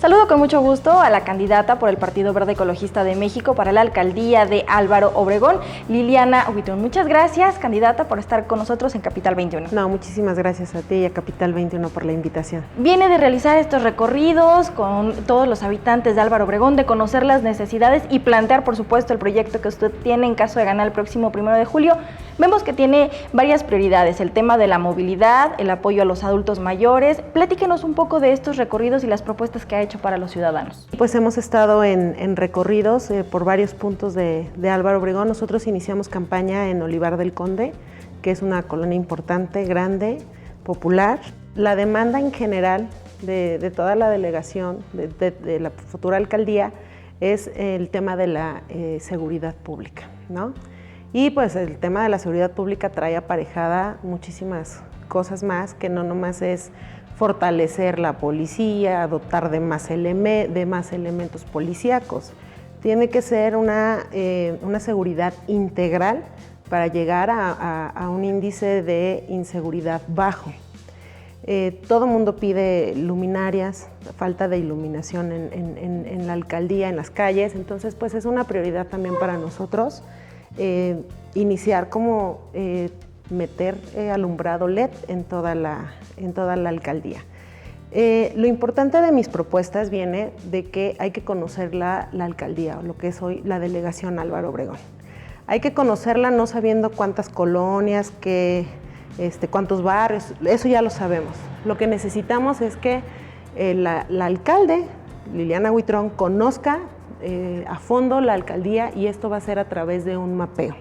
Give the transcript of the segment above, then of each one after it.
Saludo con mucho gusto a la candidata por el Partido Verde Ecologista de México para la alcaldía de Álvaro Obregón, Liliana Huitrón. Muchas gracias, candidata, por estar con nosotros en Capital 21. No, muchísimas gracias a ti y a Capital 21 por la invitación. Viene de realizar estos recorridos con todos los habitantes de Álvaro Obregón, de conocer las necesidades y plantear, por supuesto, el proyecto que usted tiene en caso de ganar el próximo 1 de julio. Vemos que tiene varias prioridades, el tema de la movilidad, el apoyo a los adultos mayores. Platíquenos un poco de estos recorridos y las propuestas que ha hecho para los ciudadanos. Pues hemos estado en recorridos por varios puntos de Álvaro Obregón. Nosotros iniciamos campaña en Olivar del Conde, que es una colonia importante, grande, popular. La demanda en general de toda la delegación, de la futura alcaldía, es el tema de la seguridad pública, ¿no? Y pues el tema de la seguridad pública trae aparejada muchísimas cosas más, que no nomás es fortalecer la policía, dotar de más elementos policíacos. Tiene que ser una seguridad integral para llegar a un índice de inseguridad bajo. Todo mundo pide luminarias, falta de iluminación en la alcaldía, en las calles, entonces pues es una prioridad también para nosotros iniciar como meter alumbrado LED en toda la alcaldía. Lo importante de mis propuestas viene de que hay que conocer la alcaldía, o lo que es hoy la delegación Álvaro Obregón. Hay que conocerla no sabiendo cuántas colonias, cuántos barrios, eso ya lo sabemos. Lo que necesitamos es que la alcalde, Liliana Huitrón, conozca a fondo la alcaldía, y esto va a ser a través de un mapeo.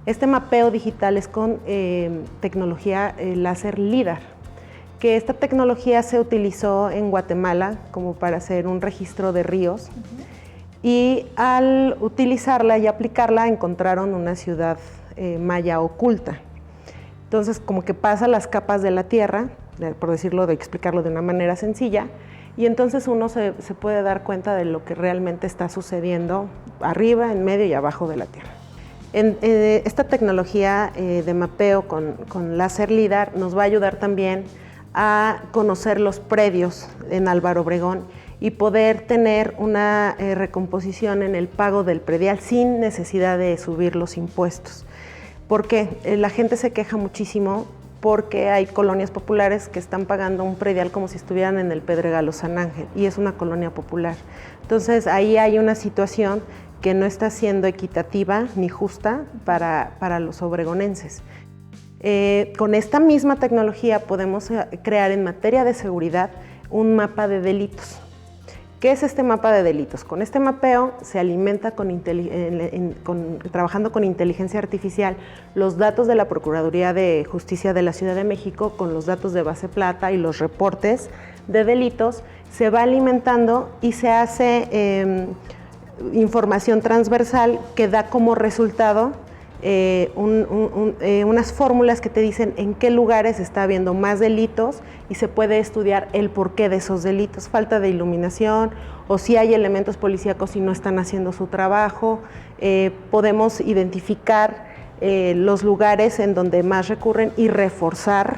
Este mapeo digital es con tecnología láser LIDAR, que esta tecnología se utilizó en Guatemala como para hacer un registro de ríos, y al utilizarla y aplicarla encontraron una ciudad maya oculta. Entonces, como que pasa las capas de la tierra, por explicarlo de una manera sencilla, y entonces uno se puede dar cuenta de lo que realmente está sucediendo arriba, en medio y abajo de la tierra. Esta tecnología de mapeo con láser LIDAR nos va a ayudar también a conocer los predios en Álvaro Obregón y poder tener una recomposición en el pago del predial sin necesidad de subir los impuestos. Porque la gente se queja muchísimo porque hay colonias populares que están pagando un predial como si estuvieran en el Pedregal o San Ángel, y es una colonia popular. Entonces ahí hay una situación que no está siendo equitativa ni justa para los obregonenses. Con esta misma tecnología podemos crear en materia de seguridad un mapa de delitos. ¿Qué es este mapa de delitos? Con este mapeo se alimenta trabajando con inteligencia artificial los datos de la Procuraduría de Justicia de la Ciudad de México con los datos de base plata y los reportes de delitos. Se va alimentando y se hace información transversal que da como resultado unas fórmulas que te dicen en qué lugares está habiendo más delitos, y se puede estudiar el porqué de esos delitos, falta de iluminación, o si hay elementos policíacos y no están haciendo su trabajo. Podemos identificar los lugares en donde más recurren y reforzar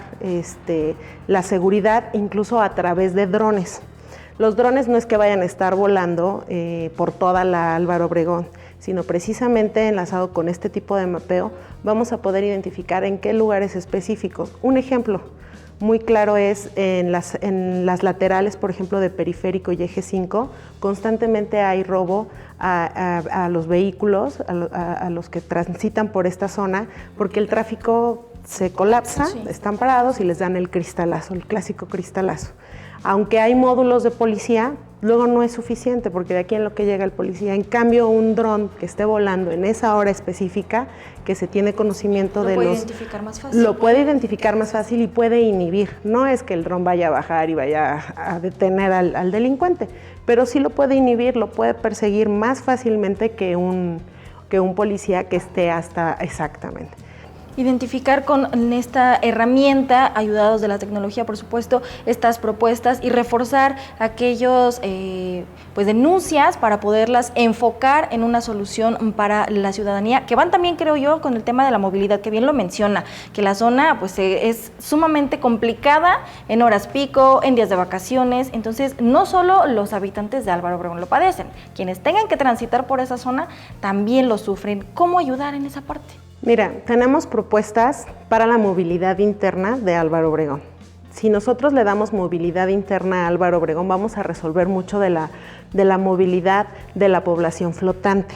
la seguridad, incluso a través de drones. Los drones no es que vayan a estar volando por toda la Álvaro Obregón, sino precisamente enlazado con este tipo de mapeo vamos a poder identificar en qué lugares específicos. Un ejemplo muy claro es en las laterales, por ejemplo, de Periférico y Eje 5, constantemente hay robo a los vehículos, a los que transitan por esta zona, porque el tráfico se colapsa, sí. Están parados y les dan el cristalazo, el clásico cristalazo. Aunque hay módulos de policía, luego no es suficiente, porque de aquí en lo que llega el policía. En cambio, un dron que esté volando en esa hora específica, que se tiene conocimiento de los... Lo puede identificar más fácil. Lo puede identificar más fácil y puede inhibir. No es que el dron vaya a bajar y vaya a detener al delincuente, pero sí lo puede inhibir, lo puede perseguir más fácilmente que un policía que esté hasta exactamente. Identificar con esta herramienta, ayudados de la tecnología, por supuesto, estas propuestas y reforzar aquellos pues denuncias para poderlas enfocar en una solución para la ciudadanía, que van también, creo yo, con el tema de la movilidad, que bien lo menciona, que la zona pues es sumamente complicada en horas pico, en días de vacaciones. Entonces no solo los habitantes de Álvaro Obregón lo padecen, quienes tengan que transitar por esa zona también lo sufren. ¿Cómo ayudar en esa parte? Mira, tenemos propuestas para la movilidad interna de Álvaro Obregón. Si nosotros le damos movilidad interna a Álvaro Obregón, vamos a resolver mucho de la movilidad de la población flotante.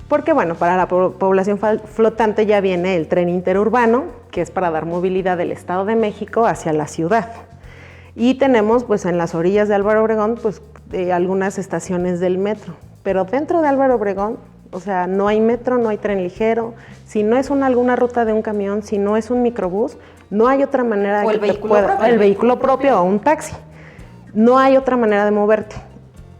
Porque bueno, para la población flotante ya viene el tren interurbano, que es para dar movilidad del Estado de México hacia la ciudad. Y tenemos pues en las orillas de Álvaro Obregón pues algunas estaciones del metro. Pero dentro de Álvaro Obregón, o sea, no hay metro, no hay tren ligero. Si no es alguna ruta de un camión, si no es un microbús, no hay otra manera de que el vehículo propio o un taxi. No hay otra manera de moverte.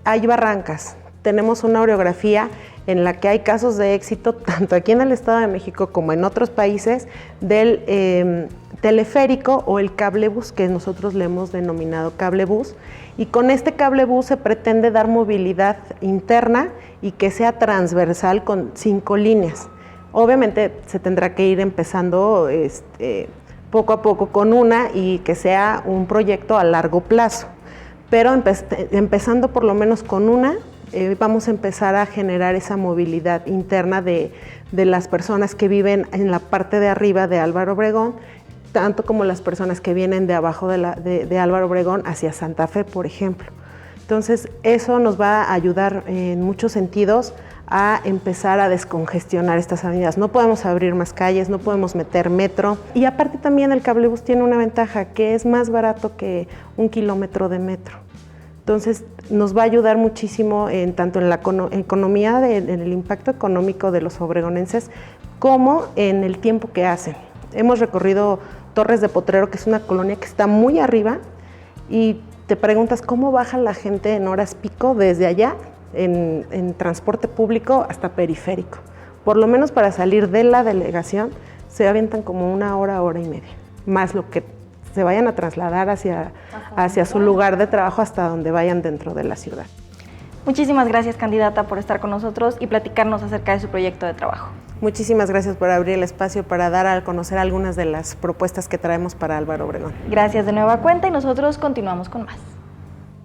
Hay barrancas. Tenemos una orografía en la que hay casos de éxito, tanto aquí en el Estado de México como en otros países, del teleférico o el cablebús, que nosotros le hemos denominado cablebús. Y con este cablebús se pretende dar movilidad interna y que sea transversal con 5 líneas. Obviamente se tendrá que ir empezando poco a poco con una y que sea un proyecto a largo plazo. Pero empezando por lo menos con una, vamos a empezar a generar esa movilidad interna de las personas que viven en la parte de arriba de Álvaro Obregón, tanto como las personas que vienen de abajo de Álvaro Obregón hacia Santa Fe, por ejemplo. Entonces, eso nos va a ayudar en muchos sentidos a empezar a descongestionar estas avenidas. No podemos abrir más calles, no podemos meter metro. Y aparte también el cablebús tiene una ventaja, que es más barato que 1 kilómetro de metro. Entonces, nos va a ayudar muchísimo tanto en la economía, en el impacto económico de los obregonenses, como en el tiempo que hacen. Hemos recorrido Torres de Potrero, que es una colonia que está muy arriba, y te preguntas cómo baja la gente en horas pico desde allá, en transporte público hasta periférico. Por lo menos para salir de la delegación se avientan como 1 hora, hora y media, más lo que se vayan a trasladar hacia su lugar de trabajo hasta donde vayan dentro de la ciudad. Muchísimas gracias, candidata, por estar con nosotros y platicarnos acerca de su proyecto de trabajo. Muchísimas gracias por abrir el espacio para dar a conocer algunas de las propuestas que traemos para Álvaro Obregón. Gracias de nueva cuenta y nosotros continuamos con más.